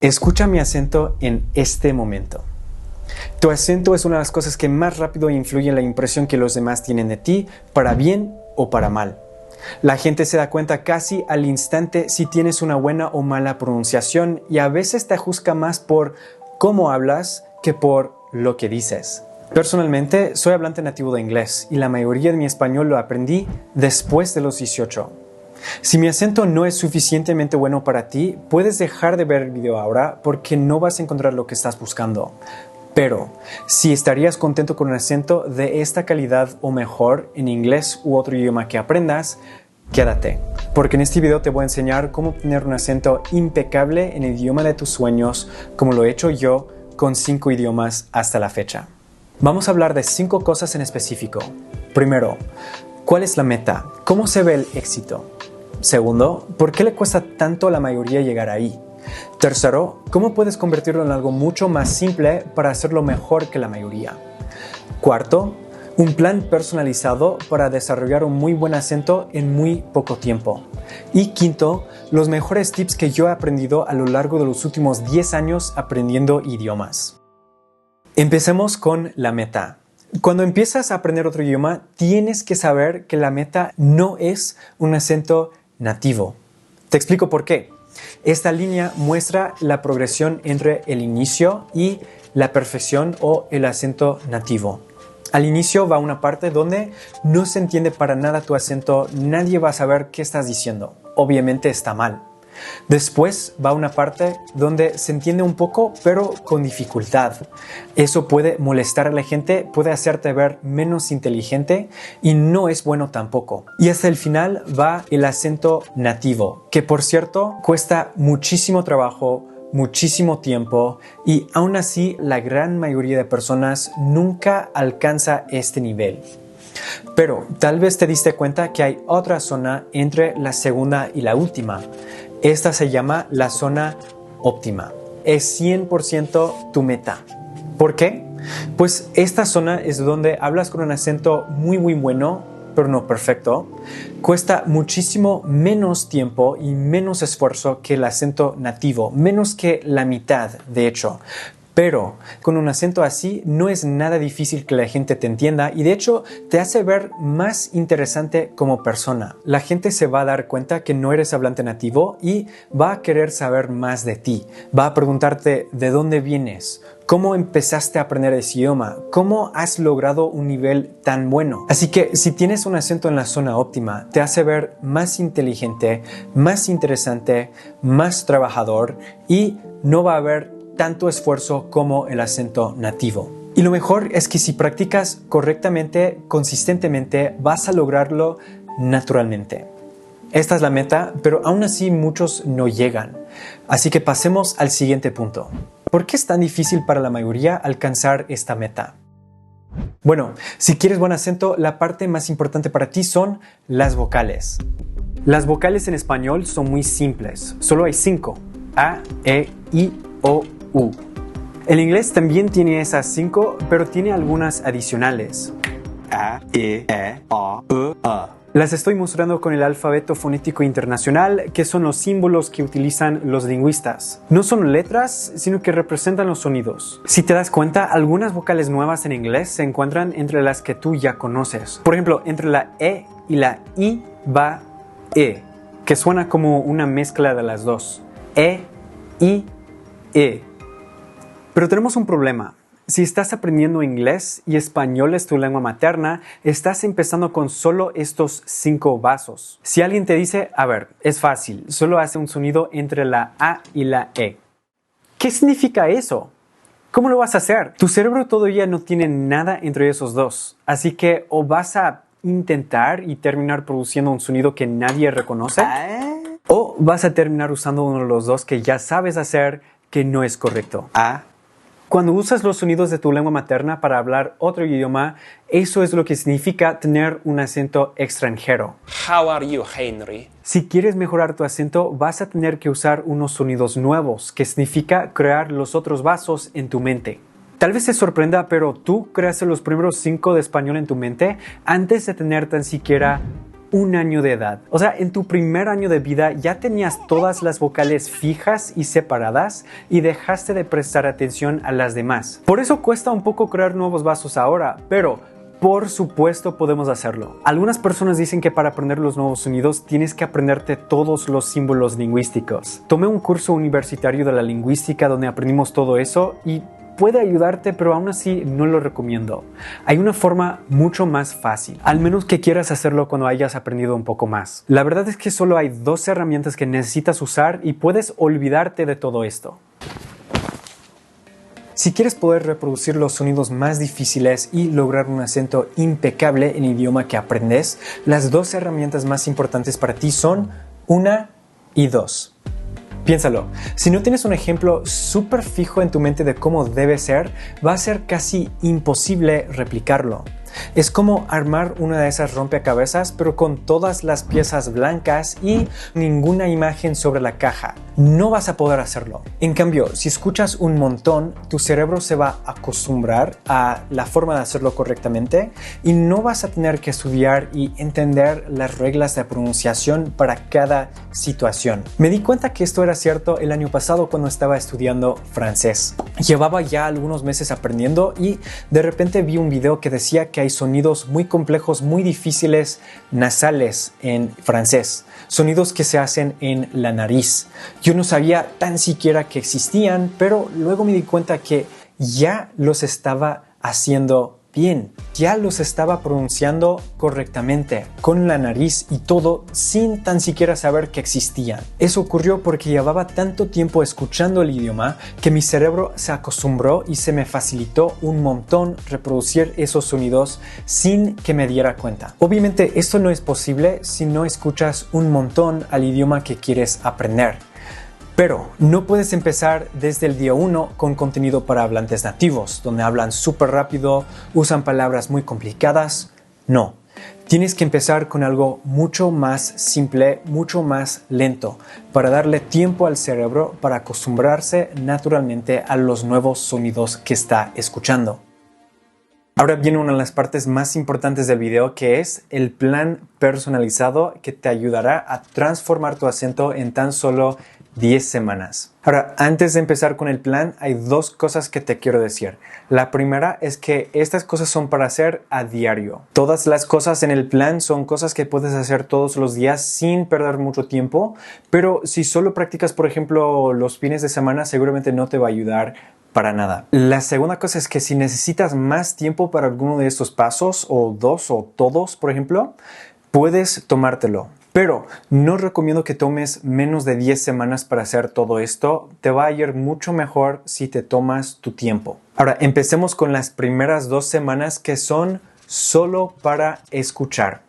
Escucha mi acento en este momento. Tu acento es una de las cosas que más rápido influye en la impresión que los demás tienen de ti, para bien o para mal. La gente se da cuenta casi al instante si tienes una buena o mala pronunciación y a veces te juzga más por cómo hablas que por lo que dices. Personalmente, soy hablante nativo de inglés y la mayoría de mi español lo aprendí después de los 18. Si mi acento no es suficientemente bueno para ti, puedes dejar de ver el video ahora porque no vas a encontrar lo que estás buscando. Pero, si estarías contento con un acento de esta calidad o mejor en inglés u otro idioma que aprendas, quédate, porque en este video te voy a enseñar cómo obtener un acento impecable en el idioma de tus sueños, como lo he hecho yo con 5 idiomas hasta la fecha. Vamos a hablar de 5 cosas en específico. Primero, ¿cuál es la meta? ¿Cómo se ve el éxito? Segundo, ¿por qué le cuesta tanto a la mayoría llegar ahí? Tercero, ¿cómo puedes convertirlo en algo mucho más simple para hacerlo mejor que la mayoría? Cuarto, un plan personalizado para desarrollar un muy buen acento en muy poco tiempo. Y quinto, los mejores tips que yo he aprendido a lo largo de los últimos 10 años aprendiendo idiomas. Empecemos con la meta. Cuando empiezas a aprender otro idioma, tienes que saber que la meta no es un acento nativo. Te explico por qué. Esta línea muestra la progresión entre el inicio y la perfección o el acento nativo. Al inicio va una parte donde no se entiende para nada tu acento, nadie va a saber qué estás diciendo. Obviamente está mal. Después va una parte donde se entiende un poco, pero con dificultad. Eso puede molestar a la gente, puede hacerte ver menos inteligente y no es bueno tampoco. Y hasta el final va el acento nativo, que por cierto cuesta muchísimo trabajo, muchísimo tiempo y aún así la gran mayoría de personas nunca alcanza este nivel. Pero tal vez te diste cuenta que hay otra zona entre la segunda y la última. Esta se llama la zona óptima. Es 100% tu meta. ¿Por qué? Pues esta zona es donde hablas con un acento muy bueno, pero no perfecto. Cuesta muchísimo menos tiempo y menos esfuerzo que el acento nativo, menos que la mitad, de hecho. Pero con un acento así no es nada difícil que la gente te entienda y de hecho te hace ver más interesante como persona. La gente se va a dar cuenta que no eres hablante nativo y va a querer saber más de ti. Va a preguntarte de dónde vienes, cómo empezaste a aprender ese idioma, cómo has logrado un nivel tan bueno. Así que si tienes un acento en la zona óptima, te hace ver más inteligente, más interesante, más trabajador y no va a haber tanto esfuerzo como el acento nativo. Y lo mejor es que si practicas correctamente, consistentemente, vas a lograrlo naturalmente. Esta es la meta, pero aún así muchos no llegan. Así que pasemos al siguiente punto. ¿Por qué es tan difícil para la mayoría alcanzar esta meta? Bueno, si quieres buen acento, la parte más importante para ti son las vocales. Las vocales en español son muy simples. Solo hay 5. A, E, I, O, U. El inglés también tiene esas 5, pero tiene algunas adicionales. A, E, O, U, A. Las estoy mostrando con el alfabeto fonético internacional, que son los símbolos que utilizan los lingüistas. No son letras, sino que representan los sonidos. Si te das cuenta, algunas vocales nuevas en inglés se encuentran entre las que tú ya conoces. Por ejemplo, entre la E y la I va E, que suena como una mezcla de las dos. E, I, E. Pero tenemos un problema. Si estás aprendiendo inglés y español es tu lengua materna, estás empezando con solo estos 5 vasos. Si alguien te dice, a ver, es fácil, solo hace un sonido entre la A y la E. ¿Qué significa eso? ¿Cómo lo vas a hacer? Tu cerebro todavía no tiene nada entre esos dos. Así que o vas a intentar y terminar produciendo un sonido que nadie reconoce, o vas a terminar usando uno de los dos que ya sabes hacer que no es correcto. Cuando usas los sonidos de tu lengua materna para hablar otro idioma, eso es lo que significa tener un acento extranjero. How are you, Henry? Si quieres mejorar tu acento, vas a tener que usar unos sonidos nuevos, que significa crear los otros vasos en tu mente. Tal vez te sorprenda, pero tú creaste los primeros 5 de español en tu mente antes de tener tan siquiera 1 año de edad. O sea, en tu primer año de vida ya tenías todas las vocales fijas y separadas y dejaste de prestar atención a las demás. Por eso cuesta un poco crear nuevos vasos ahora, pero por supuesto podemos hacerlo. Algunas personas dicen que para aprender los nuevos sonidos tienes que aprenderte todos los símbolos lingüísticos. Tomé un curso universitario de la lingüística donde aprendimos todo eso y puede ayudarte, pero aún así no lo recomiendo. Hay una forma mucho más fácil, al menos que quieras hacerlo cuando hayas aprendido un poco más. La verdad es que solo hay 2 herramientas que necesitas usar y puedes olvidarte de todo esto. Si quieres poder reproducir los sonidos más difíciles y lograr un acento impecable en el idioma que aprendes, las 2 herramientas más importantes para ti son 1 y 2. Piénsalo, si no tienes un ejemplo súper fijo en tu mente de cómo debe ser, va a ser casi imposible replicarlo. Es como armar una de esas rompecabezas, pero con todas las piezas blancas y ninguna imagen sobre la caja. No vas a poder hacerlo. En cambio, si escuchas un montón, tu cerebro se va a acostumbrar a la forma de hacerlo correctamente y no vas a tener que estudiar y entender las reglas de pronunciación para cada situación. Me di cuenta que esto era cierto el año pasado cuando estaba estudiando francés. Llevaba ya algunos meses aprendiendo y de repente vi un video que decía que hay sonidos muy complejos, muy difíciles, nasales en francés. Sonidos que se hacen en la nariz. Yo no sabía tan siquiera que existían, pero luego me di cuenta que ya los estaba haciendo bien. Ya los estaba pronunciando correctamente, con la nariz y todo, sin tan siquiera saber que existían. Eso ocurrió porque llevaba tanto tiempo escuchando el idioma que mi cerebro se acostumbró y se me facilitó un montón reproducir esos sonidos sin que me diera cuenta. Obviamente esto no es posible si no escuchas un montón al idioma que quieres aprender. Pero no puedes empezar desde el día 1 con contenido para hablantes nativos, donde hablan súper rápido, usan palabras muy complicadas. No, tienes que empezar con algo mucho más simple, mucho más lento, para darle tiempo al cerebro para acostumbrarse naturalmente a los nuevos sonidos que está escuchando. Ahora viene una de las partes más importantes del video, que es el plan personalizado que te ayudará a transformar tu acento en tan solo 10 semanas. Ahora, antes de empezar con el plan, hay 2 cosas que te quiero decir. La primera es que estas cosas son para hacer a diario. Todas las cosas en el plan son cosas que puedes hacer todos los días sin perder mucho tiempo, pero si solo practicas, por ejemplo, los fines de semana, seguramente no te va a ayudar para nada. La segunda cosa es que si necesitas más tiempo para alguno de estos pasos, o 2 o todos, por ejemplo, puedes tomártelo. Pero no recomiendo que tomes menos de 10 semanas para hacer todo esto. Te va a ir mucho mejor si te tomas tu tiempo. Ahora, empecemos con las primeras 2 semanas, que son solo para escuchar.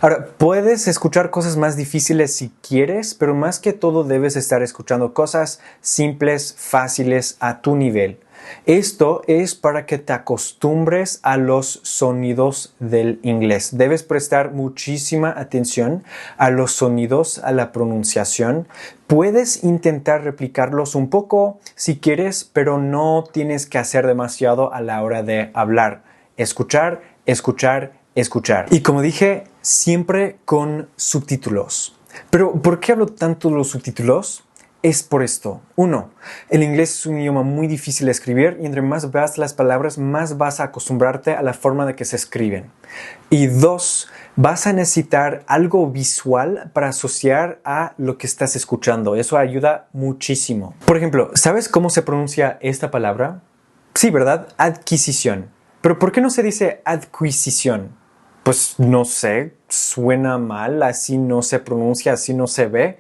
Ahora, puedes escuchar cosas más difíciles si quieres, pero más que todo debes estar escuchando cosas simples, fáciles, a tu nivel. Esto es para que te acostumbres a los sonidos del inglés. Debes prestar muchísima atención a los sonidos, a la pronunciación. Puedes intentar replicarlos un poco si quieres, pero no tienes que hacer demasiado a la hora de hablar. Escuchar, escuchar, escuchar. Y como dije, siempre con subtítulos. Pero ¿por qué hablo tanto de los subtítulos? Es por esto. 1. El inglés es un idioma muy difícil de escribir y entre más veas las palabras, más vas a acostumbrarte a la forma de que se escriben. Y 2. Vas a necesitar algo visual para asociar a lo que estás escuchando. Eso ayuda muchísimo. Por ejemplo, ¿sabes cómo se pronuncia esta palabra? Sí, ¿verdad? Adquisición. Pero ¿por qué no se dice adquisición? Pues no sé, suena mal, así no se pronuncia, así no se ve.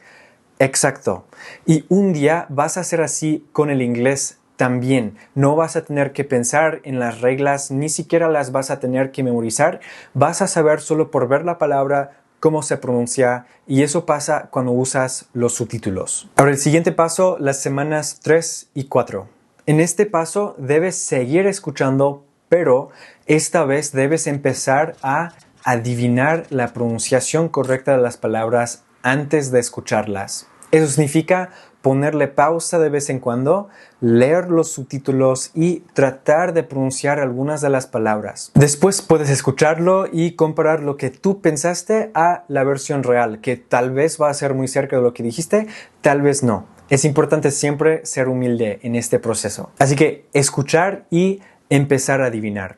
Exacto. Y un día vas a hacer así con el inglés también. No vas a tener que pensar en las reglas, ni siquiera las vas a tener que memorizar. Vas a saber solo por ver la palabra cómo se pronuncia, y eso pasa cuando usas los subtítulos. Ahora, el siguiente paso, las semanas 3 y 4. En este paso debes seguir escuchando, pero esta vez debes empezar a adivinar la pronunciación correcta de las palabras antes de escucharlas. Eso significa ponerle pausa de vez en cuando, leer los subtítulos y tratar de pronunciar algunas de las palabras. Después puedes escucharlo y comparar lo que tú pensaste a la versión real, que tal vez va a ser muy cerca de lo que dijiste, tal vez no. Es importante siempre ser humilde en este proceso. Así que escuchar y empezar a adivinar.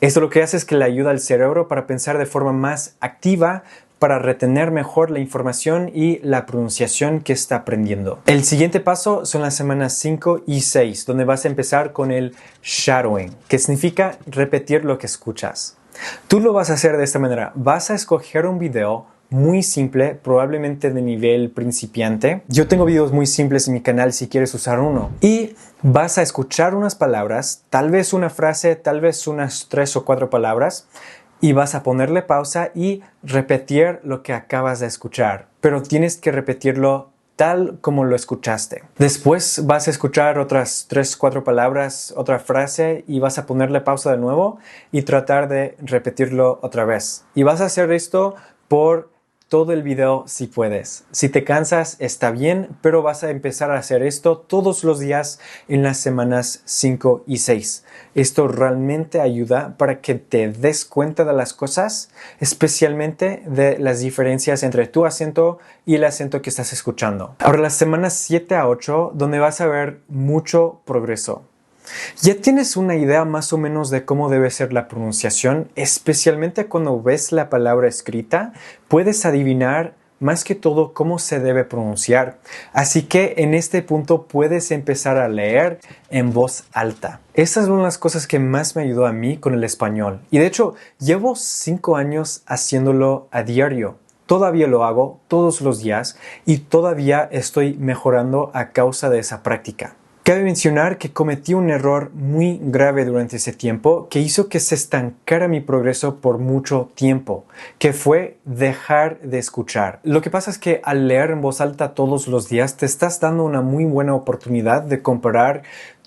Esto lo que hace es que le ayuda al cerebro para pensar de forma más activa, para retener mejor la información y la pronunciación que está aprendiendo. El siguiente paso son las semanas 5 y 6, donde vas a empezar con el shadowing, que significa repetir lo que escuchas. Tú lo vas a hacer de esta manera. Vas a escoger un video muy simple, probablemente de nivel principiante. Yo tengo videos muy simples en mi canal si quieres usar uno. Y vas a escuchar unas palabras, tal vez una frase, tal vez unas 3 o 4 palabras, y vas a ponerle pausa y repetir lo que acabas de escuchar. Pero tienes que repetirlo tal como lo escuchaste. Después vas a escuchar otras 3 o 4 palabras, otra frase, y vas a ponerle pausa de nuevo y tratar de repetirlo otra vez. Y vas a hacer esto por todo el video si puedes. Si te cansas está bien, pero vas a empezar a hacer esto todos los días en las semanas 5 y 6. Esto realmente ayuda para que te des cuenta de las cosas, especialmente de las diferencias entre tu acento y el acento que estás escuchando. Ahora las semanas 7 a 8, donde vas a ver mucho progreso. Ya tienes una idea más o menos de cómo debe ser la pronunciación, especialmente cuando ves la palabra escrita, puedes adivinar más que todo cómo se debe pronunciar. Así que en este punto puedes empezar a leer en voz alta. Estas son las cosas que más me ayudó a mí con el español. Y de hecho, llevo 5 años haciéndolo a diario. Todavía lo hago todos los días y todavía estoy mejorando a causa de esa práctica. Cabe mencionar que cometí un error muy grave durante ese tiempo que hizo que se estancara mi progreso por mucho tiempo, que fue dejar de escuchar. Lo que pasa es que al leer en voz alta todos los días te estás dando una muy buena oportunidad de comparar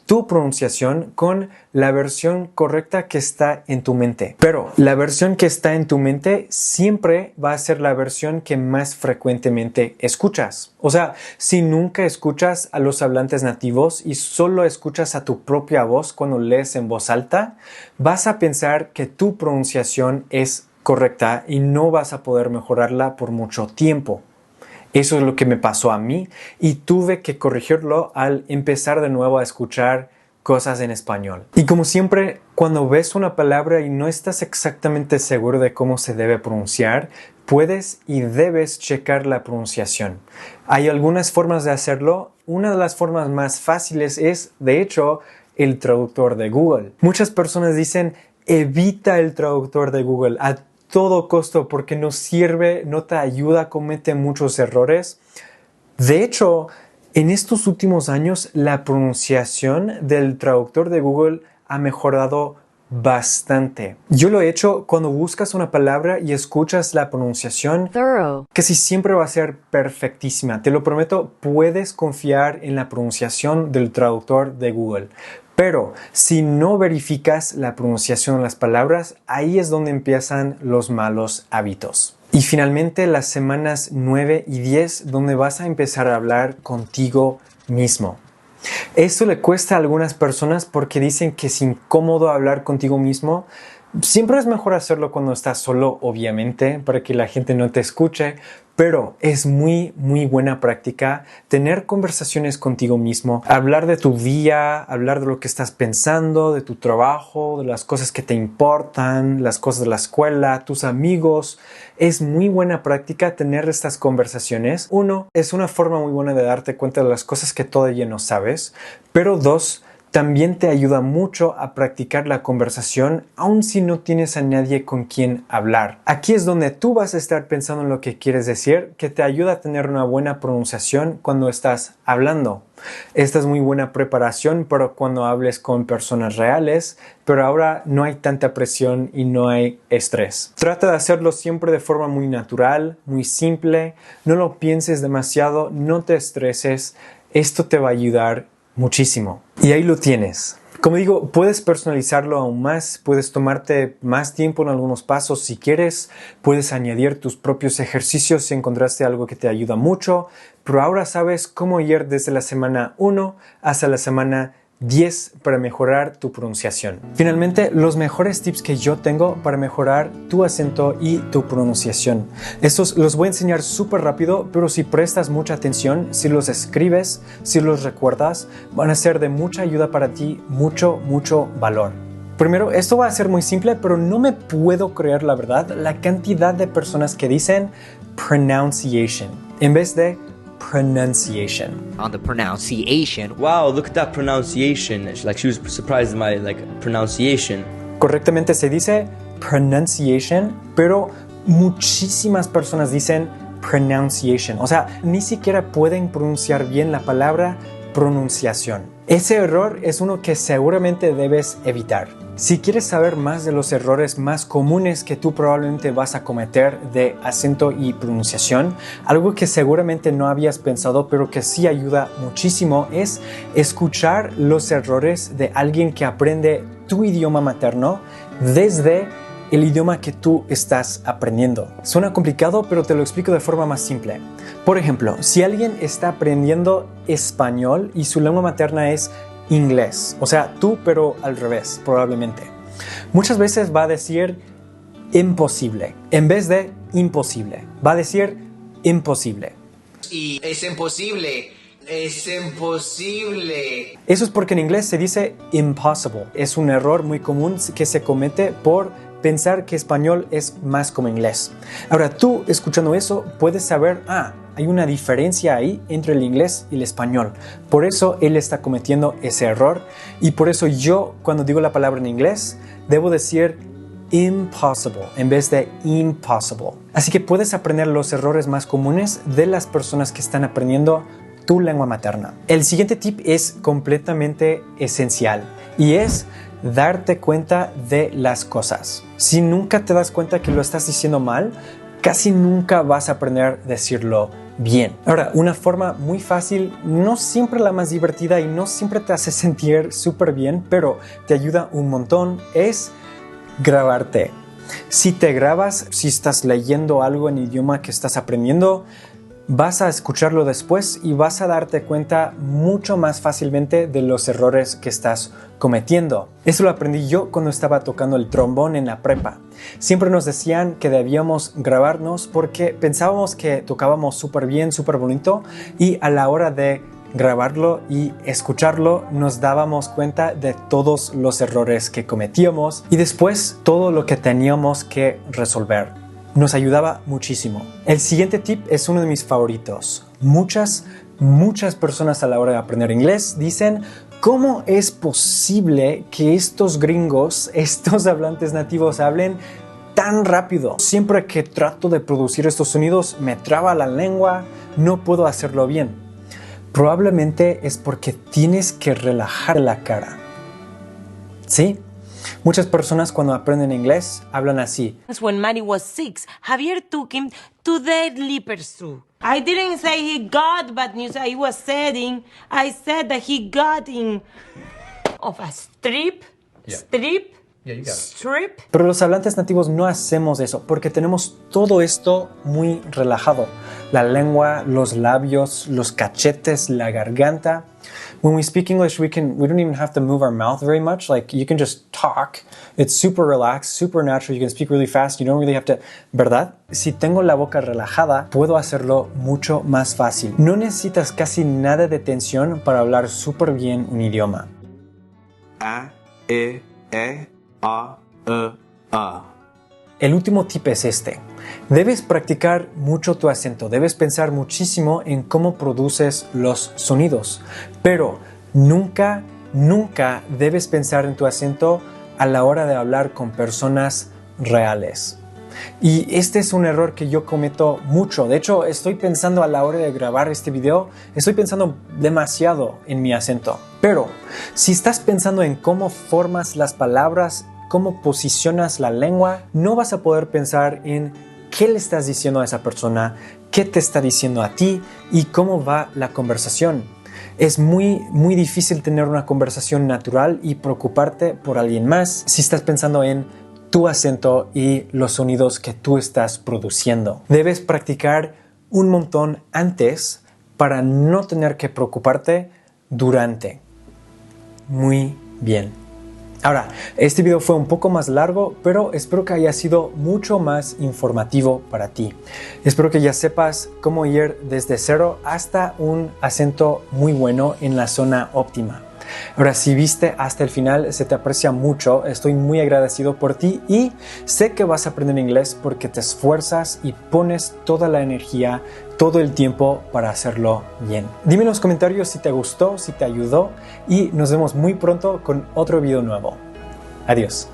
tu pronunciación con la versión correcta que está en tu mente. Pero la versión que está en tu mente siempre va a ser la versión que más frecuentemente escuchas. O sea, si nunca escuchas a los hablantes nativos y solo escuchas a tu propia voz cuando lees en voz alta, vas a pensar que tu pronunciación es correcta y no vas a poder mejorarla por mucho tiempo. Eso es lo que me pasó a mí y tuve que corregirlo al empezar de nuevo a escuchar cosas en español. Y como siempre, cuando ves una palabra y no estás exactamente seguro de cómo se debe pronunciar, puedes y debes checar la pronunciación. Hay algunas formas de hacerlo. Una de las formas más fáciles es, de hecho, el traductor de Google. Muchas personas dicen, evita el traductor de Google a todo costo porque no sirve, no te ayuda, comete muchos errores. De hecho, en estos últimos años la pronunciación del traductor de Google ha mejorado bastante. Yo lo he hecho cuando buscas una palabra y escuchas la pronunciación. Casi siempre va a ser perfectísima. Te lo prometo, puedes confiar en la pronunciación del traductor de Google. Pero si no verificas la pronunciación de las palabras, ahí es donde empiezan los malos hábitos. Y finalmente las semanas 9 y 10, donde vas a empezar a hablar contigo mismo. Esto le cuesta a algunas personas porque dicen que es incómodo hablar contigo mismo. Siempre es mejor hacerlo cuando estás solo, obviamente, para que la gente no te escuche, pero es muy buena práctica tener conversaciones contigo mismo, hablar de tu día, hablar de lo que estás pensando, de tu trabajo, de las cosas que te importan, las cosas de la escuela, tus amigos. Es muy buena práctica tener estas conversaciones. 1, es una forma muy buena de darte cuenta de las cosas que todavía no sabes, pero 2, también te ayuda mucho a practicar la conversación aun si no tienes a nadie con quien hablar. Aquí es donde tú vas a estar pensando en lo que quieres decir, que te ayuda a tener una buena pronunciación cuando estás hablando. Esta es muy buena preparación para cuando hables con personas reales, pero ahora no hay tanta presión y no hay estrés. Trata de hacerlo siempre de forma muy natural, muy simple. No lo pienses demasiado, no te estreses. Esto te va a ayudar muchísimo. Y ahí lo tienes. Como digo, puedes personalizarlo aún más, puedes tomarte más tiempo en algunos pasos si quieres, puedes añadir tus propios ejercicios si encontraste algo que te ayuda mucho, pero ahora sabes cómo ir desde la semana 1 hasta la semana 10 para mejorar tu pronunciación. Finalmente, los mejores tips que yo tengo para mejorar tu acento y tu pronunciación. Estos los voy a enseñar súper rápido, pero si prestas mucha atención, si los escribes, si los recuerdas, van a ser de mucha ayuda para ti, mucho valor. Primero, esto va a ser muy simple, pero no me puedo creer la verdad, la cantidad de personas que dicen pronunciation en vez de pronunciation. On the pronunciation. Wow, look at that pronunciation. Like she was surprised at my pronunciation. Correctamente se dice pronunciation, pero muchísimas personas dicen pronunciation. O sea, ni siquiera pueden pronunciar bien la palabra pronunciación. Ese error es uno que seguramente debes evitar. Si quieres saber más de los errores más comunes que tú probablemente vas a cometer de acento y pronunciación, algo que seguramente no habías pensado pero que sí ayuda muchísimo es escuchar los errores de alguien que aprende tu idioma materno desde el idioma que tú estás aprendiendo. Suena complicado, pero te lo explico de forma más simple. Por ejemplo, si alguien está aprendiendo español y su lengua materna es inglés, o sea, tú pero al revés, probablemente. Muchas veces va a decir imposible en vez de imposible. Va a decir imposible. Y es imposible. Es imposible. Eso es porque en inglés se dice impossible. Es un error muy común que se comete por pensar que español es más como inglés. Ahora, tú escuchando eso puedes saber, hay una diferencia ahí entre el inglés y el español. Por eso él está cometiendo ese error y por eso yo, cuando digo la palabra en inglés, debo decir impossible en vez de impossible. Así que puedes aprender los errores más comunes de las personas que están aprendiendo tu lengua materna. El siguiente tip es completamente esencial y es darte cuenta de las cosas. Si nunca te das cuenta que lo estás diciendo mal, casi nunca vas a aprender a decirlo bien. Ahora, una forma muy fácil, no siempre la más divertida y no siempre te hace sentir súper bien, pero te ayuda un montón, es grabarte. Si te grabas, si estás leyendo algo en idioma que estás aprendiendo, vas a escucharlo después y vas a darte cuenta mucho más fácilmente de los errores que estás cometiendo. Eso lo aprendí yo cuando estaba tocando el trombón en la prepa. Siempre nos decían que debíamos grabarnos porque pensábamos que tocábamos súper bien, súper bonito y a la hora de grabarlo y escucharlo nos dábamos cuenta de todos los errores que cometíamos y después todo lo que teníamos que resolver. Nos ayudaba muchísimo. El siguiente tip es uno de mis favoritos. Muchas personas a la hora de aprender inglés dicen, ¿cómo es posible que estos gringos, estos hablantes nativos hablen tan rápido? Siempre que trato de producir estos sonidos me traba la lengua, no puedo hacerlo bien. Probablemente es porque tienes que relajar la cara. ¿Sí? Muchas personas cuando aprenden inglés hablan así. When Maddie was 6, Javier took him to the liquor store. I didn't say he got bad news. I said that he got in of a strip. Pero los hablantes nativos no hacemos eso porque tenemos todo esto muy relajado. La lengua, los labios, los cachetes, la garganta. When we speak English, we don't even have to move our mouth very much. Like, you can just talk. It's super relaxed, super natural. You can speak really fast. You don't really have to, ¿verdad? Si tengo la boca relajada, puedo hacerlo mucho más fácil. No necesitas casi nada de tensión para hablar súper bien un idioma. A, E, A, A. El último tip es este. Debes practicar mucho tu acento, debes pensar muchísimo en cómo produces los sonidos, pero nunca debes pensar en tu acento a la hora de hablar con personas reales. Y este es un error que yo cometo mucho. De hecho, estoy pensando a la hora de grabar este video, estoy pensando demasiado en mi acento. Pero si estás pensando en cómo formas las palabras, cómo posicionas la lengua, no vas a poder pensar en qué le estás diciendo a esa persona, qué te está diciendo a ti y cómo va la conversación. Es muy difícil tener una conversación natural y preocuparte por alguien más si estás pensando en tu acento y los sonidos que tú estás produciendo. Debes practicar un montón antes para no tener que preocuparte durante. Muy bien. Ahora, este video fue un poco más largo, pero espero que haya sido mucho más informativo para ti. Espero que ya sepas cómo ir desde cero hasta un acento muy bueno en la zona óptima. Ahora, si viste hasta el final, se te aprecia mucho, estoy muy agradecido por ti y sé que vas a aprender inglés porque te esfuerzas y pones toda la energía, todo el tiempo para hacerlo bien. Dime en los comentarios si te gustó, si te ayudó y nos vemos muy pronto con otro video nuevo. Adiós.